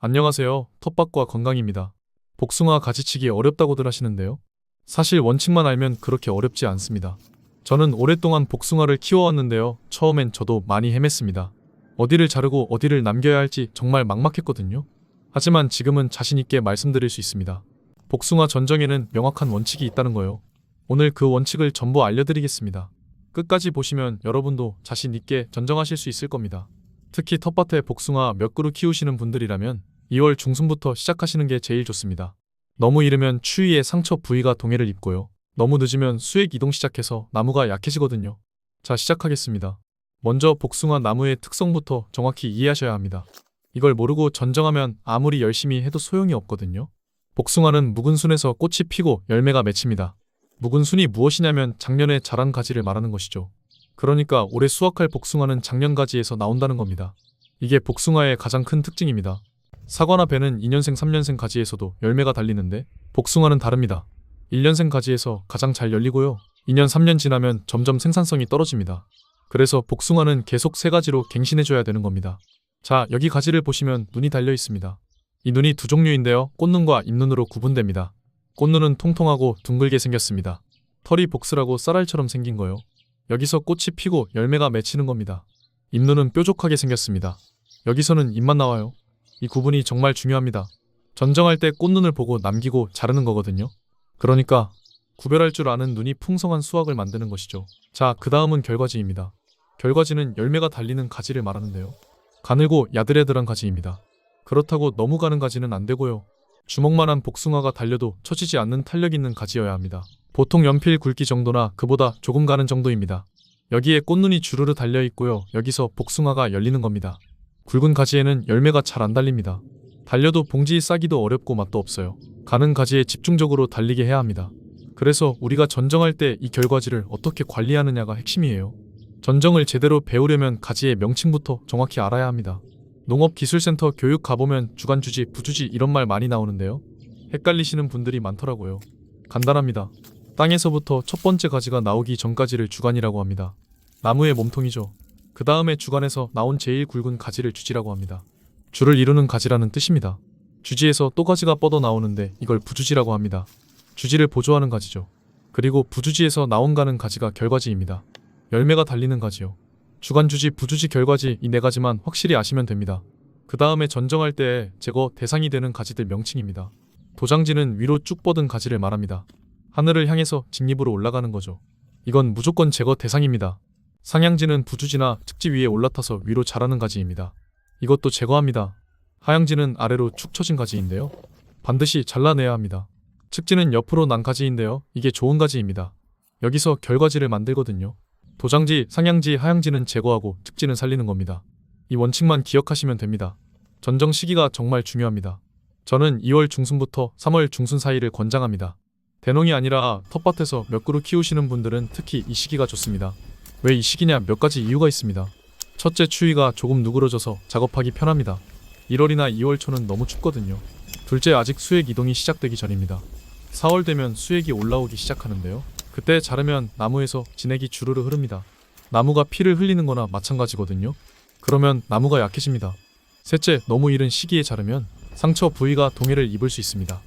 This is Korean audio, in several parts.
안녕하세요. 텃밭과 건강입니다. 복숭아 가지치기 어렵다고들 하시는데요. 사실 원칙만 알면 그렇게 어렵지 않습니다. 저는 오랫동안 복숭아를 키워왔는데요. 처음엔 저도 많이 헤맸습니다. 어디를 자르고 어디를 남겨야 할지 정말 막막했거든요. 하지만 지금은 자신 있게 말씀드릴 수 있습니다. 복숭아 전정에는 명확한 원칙이 있다는 거요. 오늘 그 원칙을 전부 알려드리겠습니다. 끝까지 보시면 여러분도 자신 있게 전정하실 수 있을 겁니다. 특히 텃밭에 복숭아 몇 그루 키우시는 분들이라면 2월 중순부터 시작하시는 게 제일 좋습니다. 너무 이르면 추위에 상처 부위가 동해를 입고요. 너무 늦으면 수액 이동 시작해서 나무가 약해지거든요. 자, 시작하겠습니다. 먼저 복숭아 나무의 특성부터 정확히 이해하셔야 합니다. 이걸 모르고 전정하면 아무리 열심히 해도 소용이 없거든요. 복숭아는 묵은 순에서 꽃이 피고 열매가 맺힙니다. 묵은 순이 무엇이냐면 작년에 자란 가지를 말하는 것이죠. 그러니까 올해 수확할 복숭아는 작년 가지에서 나온다는 겁니다. 이게 복숭아의 가장 큰 특징입니다. 사과나 배는 2년생, 3년생 가지에서도 열매가 달리는데 복숭아는 다릅니다. 1년생 가지에서 가장 잘 열리고요. 2년, 3년 지나면 점점 생산성이 떨어집니다. 그래서 복숭아는 계속 세 가지로 갱신해줘야 되는 겁니다. 자, 여기 가지를 보시면 눈이 달려 있습니다. 이 눈이 두 종류인데요. 꽃눈과 잎눈으로 구분됩니다. 꽃눈은 통통하고 둥글게 생겼습니다. 털이 복슬하고 쌀알처럼 생긴 거요. 여기서 꽃이 피고 열매가 맺히는 겁니다. 잎눈은 뾰족하게 생겼습니다. 여기서는 잎만 나와요. 이 구분이 정말 중요합니다. 전정할 때 꽃눈을 보고 남기고 자르는 거거든요. 그러니까 구별할 줄 아는 눈이 풍성한 수확을 만드는 것이죠. 자, 그 다음은 결과지입니다. 결과지는 열매가 달리는 가지를 말하는데요. 가늘고 야들야들한 가지입니다. 그렇다고 너무 가는 가지는 안 되고요. 주먹만한 복숭아가 달려도 처지지 않는 탄력 있는 가지여야 합니다. 보통 연필 굵기 정도나 그보다 조금 가는 정도입니다. 여기에 꽃눈이 주르르 달려 있고요. 여기서 복숭아가 열리는 겁니다. 굵은 가지에는 열매가 잘 안 달립니다. 달려도 봉지 싸기도 어렵고 맛도 없어요. 가는 가지에 집중적으로 달리게 해야 합니다. 그래서 우리가 전정할 때 이 결과지를 어떻게 관리하느냐가 핵심이에요. 전정을 제대로 배우려면 가지의 명칭부터 정확히 알아야 합니다. 농업기술센터 교육 가보면 주간주지, 부주지 이런 말 많이 나오는데요. 헷갈리시는 분들이 많더라고요. 간단합니다. 땅에서부터 첫 번째 가지가 나오기 전까지를 주간이라고 합니다. 나무의 몸통이죠. 그 다음에 주간에서 나온 제일 굵은 가지를 주지라고 합니다. 줄을 이루는 가지라는 뜻입니다. 주지에서 또 가지가 뻗어 나오는데 이걸 부주지라고 합니다. 주지를 보조하는 가지죠. 그리고 부주지에서 나온 가는 가지가 결과지입니다. 열매가 달리는 가지요. 주간주지, 부주지, 결과지 이 네 가지만 확실히 아시면 됩니다. 그 다음에 전정할 때 제거 대상이 되는 가지들 명칭입니다. 도장지는 위로 쭉 뻗은 가지를 말합니다. 하늘을 향해서 직립으로 올라가는 거죠. 이건 무조건 제거 대상입니다. 상향지는 부주지나 측지 위에 올라타서 위로 자라는 가지입니다. 이것도 제거합니다. 하향지는 아래로 축 처진 가지인데요. 반드시 잘라내야 합니다. 측지는 옆으로 난 가지인데요. 이게 좋은 가지입니다. 여기서 결과지를 만들거든요. 도장지, 상향지, 하향지는 제거하고 측지는 살리는 겁니다. 이 원칙만 기억하시면 됩니다. 전정 시기가 정말 중요합니다. 저는 2월 중순부터 3월 중순 사이를 권장합니다. 대농이 아니라 텃밭에서 몇 그루 키우시는 분들은 특히 이 시기가 좋습니다. 왜 이 시기냐? 몇 가지 이유가 있습니다. 첫째, 추위가 조금 누그러져서 작업하기 편합니다. 1월이나 2월 초는 너무 춥거든요. 둘째, 아직 수액 이동이 시작되기 전입니다. 4월 되면 수액이 올라오기 시작하는데요. 그때 자르면 나무에서 진액이 주르르 흐릅니다. 나무가 피를 흘리는 거나 마찬가지거든요. 그러면 나무가 약해집니다. 셋째, 너무 이른 시기에 자르면 상처 부위가 동해를 입을 수 있습니다.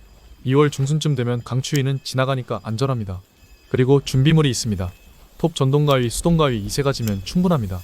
2월 중순쯤 되면 강추위는 지나가니까 안전합니다. 그리고 준비물이 있습니다. 톱, 전동가위, 수동가위 이 세 가지면 충분합니다.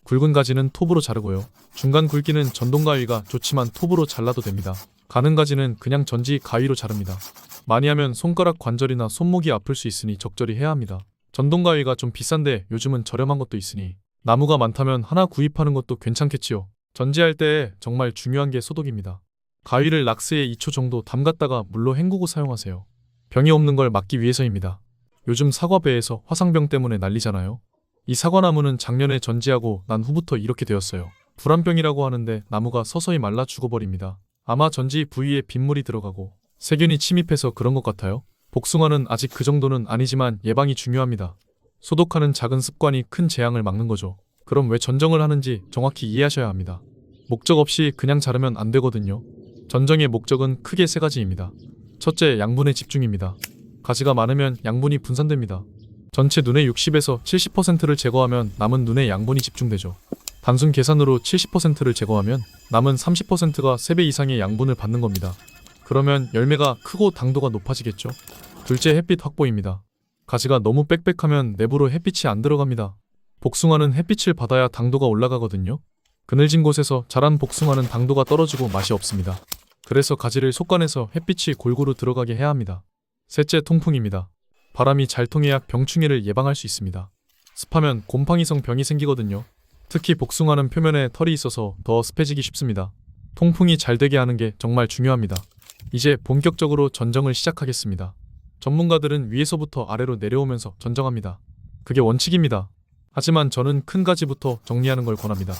굵은 가지는 톱으로 자르고요. 중간 굵기는 전동가위가 좋지만 톱으로 잘라도 됩니다. 가는 가지는 그냥 전지 가위로 자릅니다. 많이 하면 손가락 관절이나 손목이 아플 수 있으니 적절히 해야 합니다. 전동가위가 좀 비싼데 요즘은 저렴한 것도 있으니 나무가 많다면 하나 구입하는 것도 괜찮겠지요. 전지할 때 정말 중요한 게 소독입니다. 가위를 락스에 2초 정도 담갔다가 물로 헹구고 사용하세요. 병이 없는 걸 막기 위해서입니다. 요즘 사과배에서 화상병 때문에 난리잖아요. 이 사과나무는 작년에 전지하고 난 후부터 이렇게 되었어요. 불안병이라고 하는데 나무가 서서히 말라 죽어버립니다. 아마 전지 부위에 빗물이 들어가고 세균이 침입해서 그런 것 같아요. 복숭아는 아직 그 정도는 아니지만 예방이 중요합니다. 소독하는 작은 습관이 큰 재앙을 막는 거죠. 그럼 왜 전정을 하는지 정확히 이해하셔야 합니다. 목적 없이 그냥 자르면 안 되거든요. 전정의 목적은 크게 세 가지입니다. 첫째, 양분의 집중입니다. 가지가 많으면 양분이 분산됩니다. 전체 눈의 60에서 70%를 제거하면 남은 눈에 양분이 집중되죠. 단순 계산으로 70%를 제거하면 남은 30%가 3배 이상의 양분을 받는 겁니다. 그러면 열매가 크고 당도가 높아지겠죠. 둘째, 햇빛 확보입니다. 가지가 너무 빽빽하면 내부로 햇빛이 안 들어갑니다. 복숭아는 햇빛을 받아야 당도가 올라가거든요. 그늘진 곳에서 자란 복숭아는 당도가 떨어지고 맛이 없습니다. 그래서 가지를 속간해서 햇빛이 골고루 들어가게 해야 합니다. 셋째, 통풍입니다. 바람이 잘 통해야 병충해를 예방할 수 있습니다. 습하면 곰팡이성 병이 생기거든요. 특히 복숭아는 표면에 털이 있어서 더 습해지기 쉽습니다. 통풍이 잘 되게 하는 게 정말 중요합니다. 이제 본격적으로 전정을 시작하겠습니다. 전문가들은 위에서부터 아래로 내려오면서 전정합니다. 그게 원칙입니다. 하지만 저는 큰 가지부터 정리하는 걸 권합니다.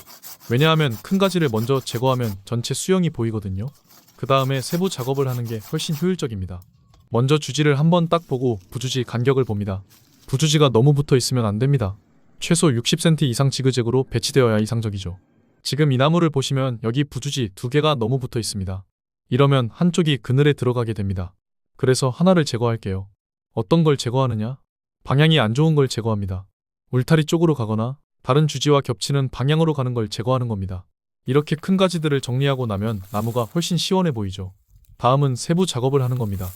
왜냐하면 큰 가지를 먼저 제거하면 전체 수영이 보이거든요. 그 다음에 세부 작업을 하는 게 훨씬 효율적입니다. 먼저 주지를 한번 딱 보고 부주지 간격을 봅니다. 부주지가 너무 붙어 있으면 안 됩니다. 최소 60cm 이상 지그재그로 배치되어야 이상적이죠. 지금 이 나무를 보시면 여기 부주지 2개가 너무 붙어 있습니다. 이러면 한쪽이 그늘에 들어가게 됩니다. 그래서 하나를 제거할게요. 어떤 걸 제거하느냐? 방향이 안 좋은 걸 제거합니다. 울타리 쪽으로 가거나 다른 주지와 겹치는 방향으로 가는 걸 제거하는 겁니다. 이렇게 큰 가지들을 정리하고 나면 나무가 훨씬 시원해 보이죠. 다음은 세부 작업을 하는 겁니다.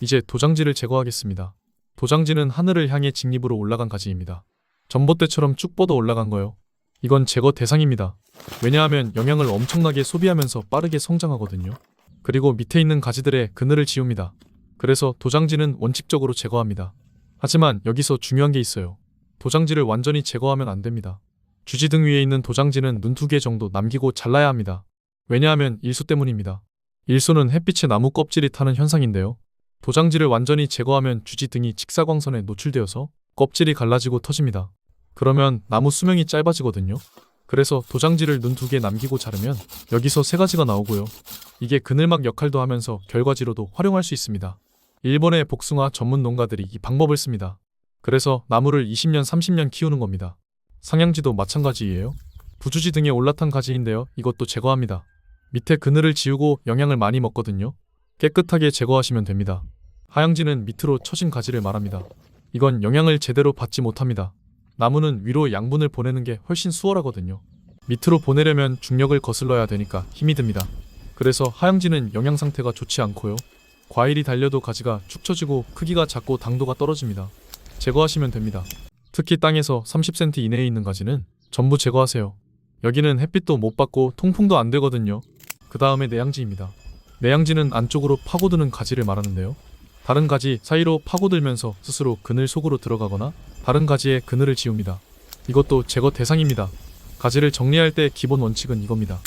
이제 도장지를 제거하겠습니다. 도장지는 하늘을 향해 직립으로 올라간 가지입니다. 전봇대처럼 쭉 뻗어 올라간 거요. 이건 제거 대상입니다. 왜냐하면 영양을 엄청나게 소비하면서 빠르게 성장하거든요. 그리고 밑에 있는 가지들의 그늘을 지웁니다. 그래서 도장지는 원칙적으로 제거합니다. 하지만 여기서 중요한 게 있어요. 도장지를 완전히 제거하면 안 됩니다. 주지 등 위에 있는 도장지는 눈 2개 정도 남기고 잘라야 합니다. 왜냐하면 일소 때문입니다. 일소는 햇빛에 나무 껍질이 타는 현상인데요. 도장지를 완전히 제거하면 주지 등이 직사광선에 노출되어서 껍질이 갈라지고 터집니다. 그러면 나무 수명이 짧아지거든요. 그래서 도장지를 눈 2개 남기고 자르면 여기서 새 가지가 나오고요. 이게 그늘막 역할도 하면서 결과지로도 활용할 수 있습니다. 일본의 복숭아 전문 농가들이 이 방법을 씁니다. 그래서 나무를 20년, 30년 키우는 겁니다. 상향지도 마찬가지예요. 부주지 등에 올라탄 가지인데요. 이것도 제거합니다. 밑에 그늘을 지우고 영양을 많이 먹거든요. 깨끗하게 제거하시면 됩니다. 하향지는 밑으로 처진 가지를 말합니다. 이건 영양을 제대로 받지 못합니다. 나무는 위로 양분을 보내는 게 훨씬 수월하거든요. 밑으로 보내려면 중력을 거슬러야 되니까 힘이 듭니다. 그래서 하향지는 영양 상태가 좋지 않고요. 과일이 달려도 가지가 축 처지고 크기가 작고 당도가 떨어집니다. 제거하시면 됩니다. 특히 땅에서 30cm 이내에 있는 가지는 전부 제거하세요. 여기는 햇빛도 못 받고 통풍도 안 되거든요. 그 다음에 내양지입니다. 내양지는 안쪽으로 파고드는 가지를 말하는데요. 다른 가지 사이로 파고들면서 스스로 그늘 속으로 들어가거나 다른 가지의 그늘을 지웁니다. 이것도 제거 대상입니다. 가지를 정리할 때 기본 원칙은 이겁니다.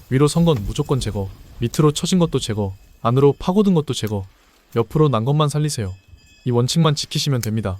위로 선 건 무조건 제거, 밑으로 처진 것도 제거, 안으로 파고든 것도 제거, 옆으로 난 것만 살리세요. 이 원칙만 지키시면 됩니다.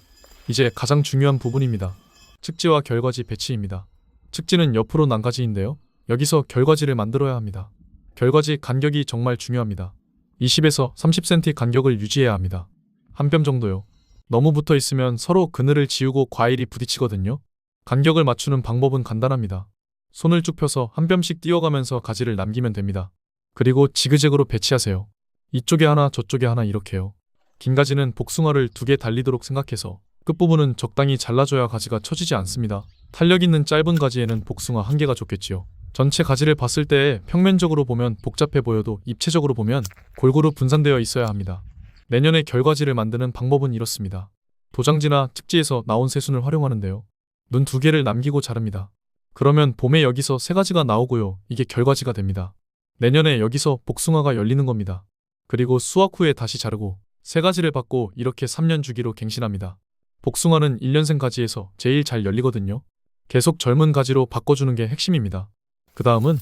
이제 가장 중요한 부분입니다. 측지와 결과지 배치입니다. 측지는 옆으로 난 가지인데요. 여기서 결과지를 만들어야 합니다. 결과지 간격이 정말 중요합니다. 20에서 30cm 간격을 유지해야 합니다. 한 뼘 정도요. 너무 붙어 있으면 서로 그늘을 지우고 과일이 부딪히거든요. 간격을 맞추는 방법은 간단합니다. 손을 쭉 펴서 한 뼘씩 띄워가면서 가지를 남기면 됩니다. 그리고 지그재그로 배치하세요. 이쪽에 하나 저쪽에 하나 이렇게요. 긴 가지는 복숭아를 2개 달리도록 생각해서 끝부분은 적당히 잘라줘야 가지가 처지지 않습니다. 탄력 있는 짧은 가지에는 복숭아 1개가 좋겠지요. 전체 가지를 봤을 때 평면적으로 보면 복잡해 보여도 입체적으로 보면 골고루 분산되어 있어야 합니다. 내년에 결과지를 만드는 방법은 이렇습니다. 도장지나 측지에서 나온 새순을 활용하는데요. 눈 2개를 남기고 자릅니다. 그러면 봄에 여기서 새 가지가 나오고요. 이게 결과지가 됩니다. 내년에 여기서 복숭아가 열리는 겁니다. 그리고 수확 후에 다시 자르고 새 가지를 받고 이렇게 3년 주기로 갱신합니다. 복숭아는 1년생 가지에서 제일 잘 열리거든요. 계속 젊은 가지로 바꿔주는 게 핵심입니다. 그 다음은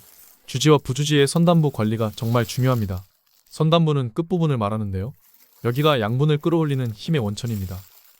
주지와 부주지의 선단부 관리가 정말 중요합니다. 선단부는 끝부분을 말하는데요. 여기가 양분을 끌어올리는 힘의 원천입니다.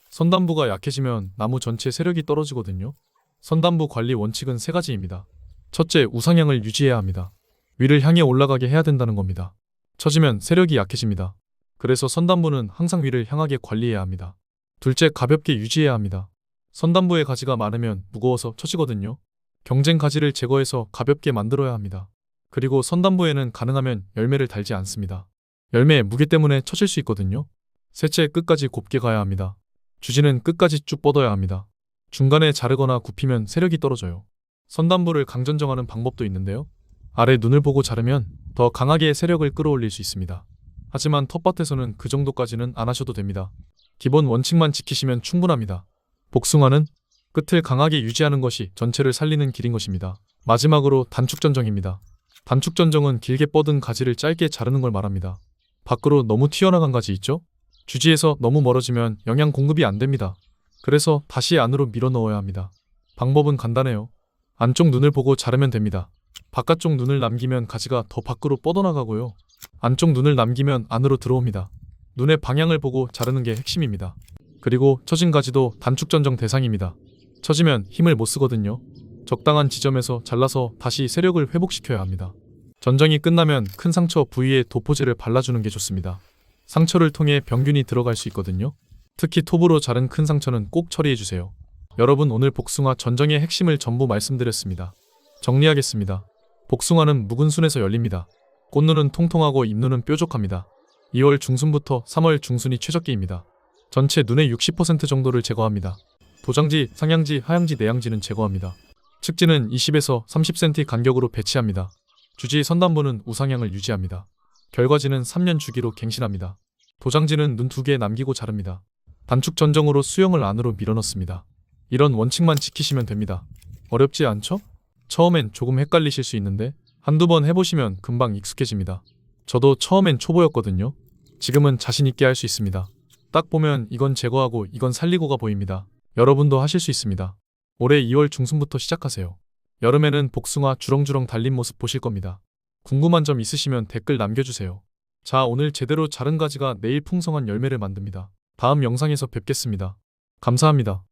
선단부가 약해지면 나무 전체 세력이 떨어지거든요. 선단부 관리 원칙은 3가지입니다. 첫째, 우상향을 유지해야 합니다. 위를 향해 올라가게 해야 된다는 겁니다. 처지면 세력이 약해집니다. 그래서 선단부는 항상 위를 향하게 관리해야 합니다. 둘째, 가볍게 유지해야 합니다. 선단부의 가지가 많으면 무거워서 처지거든요. 경쟁 가지를 제거해서 가볍게 만들어야 합니다. 그리고 선단부에는 가능하면 열매를 달지 않습니다. 열매의 무게 때문에 처질 수 있거든요. 셋째, 끝까지 곱게 가야 합니다. 주지는 끝까지 쭉 뻗어야 합니다. 중간에 자르거나 굽히면 세력이 떨어져요. 선단부를 강전정하는 방법도 있는데요. 아래 눈을 보고 자르면 더 강하게 세력을 끌어올릴 수 있습니다. 하지만 텃밭에서는 그 정도까지는 안 하셔도 됩니다. 기본 원칙만 지키시면 충분합니다. 복숭아는 끝을 강하게 유지하는 것이 전체를 살리는 길인 것입니다. 마지막으로 단축전정입니다. 단축전정은 길게 뻗은 가지를 짧게 자르는 걸 말합니다. 밖으로 너무 튀어나간 가지 있죠? 주지에서 너무 멀어지면 영양 공급이 안 됩니다. 그래서 다시 안으로 밀어 넣어야 합니다. 방법은 간단해요. 안쪽 눈을 보고 자르면 됩니다. 바깥쪽 눈을 남기면 가지가 더 밖으로 뻗어나가고요. 안쪽 눈을 남기면 안으로 들어옵니다. 눈의 방향을 보고 자르는 게 핵심입니다. 그리고 처진 가지도 단축전정 대상입니다. 처지면 힘을 못 쓰거든요. 적당한 지점에서 잘라서 다시 세력을 회복시켜야 합니다. 전정이 끝나면 큰 상처 부위에 도포제를 발라주는 게 좋습니다. 상처를 통해 병균이 들어갈 수 있거든요. 특히 톱으로 자른 큰 상처는 꼭 처리해주세요. 여러분, 오늘 복숭아 전정의 핵심을 전부 말씀드렸습니다. 정리하겠습니다. 복숭아는 묵은 순에서 열립니다. 꽃눈은 통통하고 잎눈은 뾰족합니다. 2월 중순부터 3월 중순이 최적기입니다. 전체 눈의 60% 정도를 제거합니다. 도장지, 상향지, 하향지, 내향지는 제거합니다. 측지는 20에서 30cm 간격으로 배치합니다. 주지 선단부는 우상향을 유지합니다. 결과지는 3년 주기로 갱신합니다. 도장지는 눈 2개 남기고 자릅니다. 단축 전정으로 수영을 안으로 밀어넣습니다. 이런 원칙만 지키시면 됩니다. 어렵지 않죠? 처음엔 조금 헷갈리실 수 있는데 한두 번 해보시면 금방 익숙해집니다. 저도 처음엔 초보였거든요. 지금은 자신 있게 할 수 있습니다. 딱 보면 이건 제거하고 이건 살리고가 보입니다. 여러분도 하실 수 있습니다. 올해 2월 중순부터 시작하세요. 여름에는 복숭아 주렁주렁 달린 모습 보실 겁니다. 궁금한 점 있으시면 댓글 남겨주세요. 자, 오늘 제대로 자른 가지가 내일 풍성한 열매를 만듭니다. 다음 영상에서 뵙겠습니다. 감사합니다.